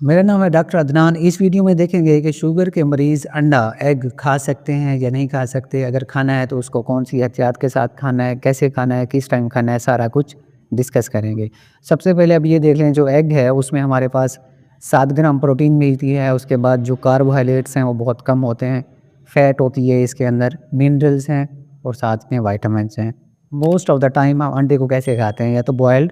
मेरा नाम है डॉक्टर अदनान। इस वीडियो में देखेंगे कि शुगर के मरीज़ अंडा, एग खा सकते हैं या नहीं खा सकते। अगर खाना है तो उसको कौन-सी एहतियात के साथ खाना है, कैसे खाना है, किस टाइम खाना है, सारा कुछ डिस्कस करेंगे। सबसे पहले अब ये देख लें, जो एग है उसमें हमारे पास 7 ग्राम प्रोटीन मिलती है। उसके बाद जो कार्बोहाइड्रेट्स हैं वो बहुत कम होते हैं। फैट होती है इसके अंदर, मिनरल्स हैं और साथ में विटामिन्स हैं। मोस्ट ऑफ द टाइम हम अंडे को कैसे खाते हैं, या तो बॉयल्ड,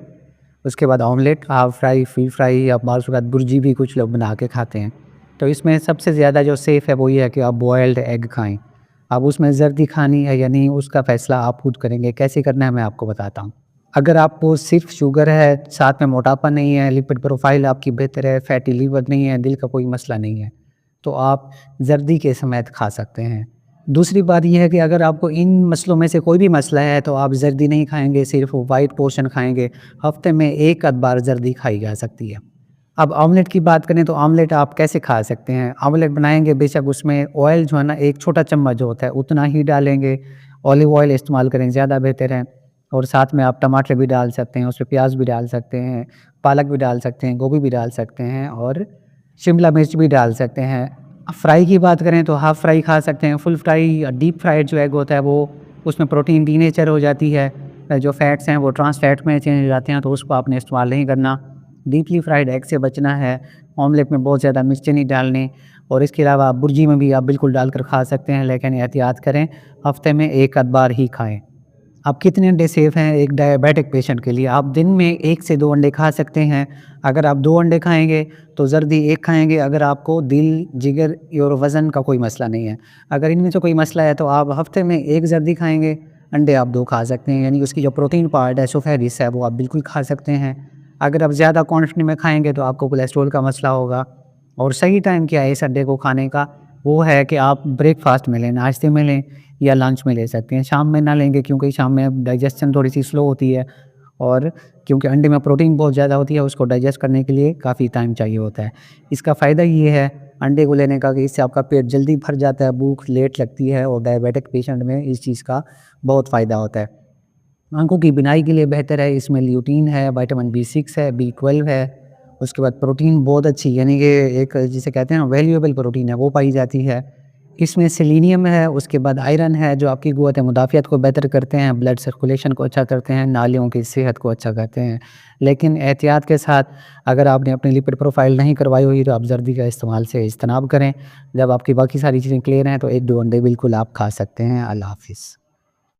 उसके बाद omelette, half fry, full fry, या बाज़ औक़ात भुर्जी भी कुछ लोग बना के खाते हैं। तो इसमें सबसे ज़्यादा जो सेफ़ है वो ये है कि आप बॉयल्ड एग खाएँ। अब उसमें ज़र्दी खानी है या नहीं उसका फ़ैसला आप खुद करेंगे। कैसे करना है मैं आपको बताता हूँ। अगर आपको सिर्फ़ शुगर है, साथ में मोटापा नहीं है, लिपिड प्रोफ़ाइल आपकी बेहतर है, फैटी लीवर नहीं है, दिल का कोई मसला नहीं है, तो आप ज़र्दी के समेत खा सकते हैं। दूसरी बात ये है कि अगर आपको इन मसलों में से कोई भी मसला है तो आप ज़र्दी नहीं खाएँगे, सिर्फ़ वाइट पोर्शन खाएँगे। हफ़्ते में 1 आध बार ज़र्दी खाई जा सकती है। अब ऑमलेट की बात करें तो ऑमलेट आप कैसे खा सकते हैं? ऑमलेट बनाएँगे, बेशक उसमें ऑयल जो है ना 1 छोटा चम्मच जो होता है उतना ही डालेंगे। ऑलिव ऑयल इस्तेमाल करें, ज़्यादा बेहतर है। और साथ में आप टमाटर भी डाल सकते हैं, उसमें प्याज भी डाल सकते हैं, पालक भी डाल सकते हैं, गोभी भी डाल सकते हैं और शिमला मिर्च भी डाल सकते हैं। फ्राई की बात करें तो हाफ़ फ्राई खा सकते हैं। फुल फ्राई या डीप फ्राइड जो एग होता है वो, उसमें प्रोटीन डीनेचर हो जाती है। जो फैट्स हैं वो ट्रांस फैट में चेंज हो जाते हैं, तो उसको आपने इस्तेमाल नहीं करना। डीपली फ्राइड एग से बचना है। ऑमलेट में बहुत ज़्यादा मिर्चें नहीं डालनी। और इसके अलावा भुर्जी में भी आप बिल्कुल डालकर खा सकते हैं, लेकिन एहतियात करें, हफ़्ते में 1 आध बार ही खाएँ। अब कितने अंडे सेफ़ हैं एक डायबिटिक पेशेंट के लिए? आप दिन में 1 से 2 अंडे खा सकते हैं। अगर आप 2 अंडे खाएँगे तो ज़र्दी 1 खाएँगे, अगर आपको दिल, जिगर और वज़न का कोई मसला नहीं है। अगर इनमें से कोई मसला है तो आप हफ़्ते में 1 ज़र्दी खाएँगे, अंडे आप 2 खा सकते हैं। यानी उसकी जो प्रोटीन पार्ट है, सफ़ेद हिस्सा है, वो आप बिल्कुल खा सकते हैं। अगर आप ज़्यादा क्वांटिटी में खाएँगे तो आपको कोलेस्ट्रॉल का मसला होगा। और सही टाइम क्या है इस अंडे को खाने का? वो है कि आप ब्रेकफ़ास्ट में लें, नाश्ते में लें या लंच में ले सकते हैं। शाम में ना लेंगे क्योंकि शाम में डाइजेशन थोड़ी-सी स्लो होती है, और क्योंकि अंडे में प्रोटीन बहुत ज़्यादा होती है, उसको डाइजेस्ट करने के लिए काफ़ी टाइम चाहिए होता है। इसका फ़ायदा ये है अंडे को लेने का कि इससे आपका पेट जल्दी भर जाता है, भूख लेट लगती है, और डायबिटिक पेशेंट में इस चीज़ का बहुत फ़ायदा होता है। आँखों की बिनाई के लिए बेहतर है, इसमें ल्यूटीन है, विटामिन बी6 है, बी12 है, उसके बाद प्रोटीन बहुत अच्छी, यानी कि एक जिसे कहते हैं ना वैल्यूएबल प्रोटीन है, वो पाई जाती है। इसमें सेलेनियम है, उसके बाद आयरन है जो आपकी क़ुव्वत मुदाफ़ियत को बेहतर करते हैं, ब्लड सर्कुलेशन को अच्छा करते हैं, नालियों की सेहत को अच्छा करते हैं। लेकिन एहतियात के साथ, अगर आपने अपनी लिपिड प्रोफ़ाइल नहीं करवाई हुई तो आप ज़र्दी का इस्तेमाल से इज्तनाब करें। जब आपकी बाकी सारी चीज़ें क्लियर हैं तो 1-2 अंडे बिल्कुल आप खा सकते हैं। अल्लाह हाफ़िज़।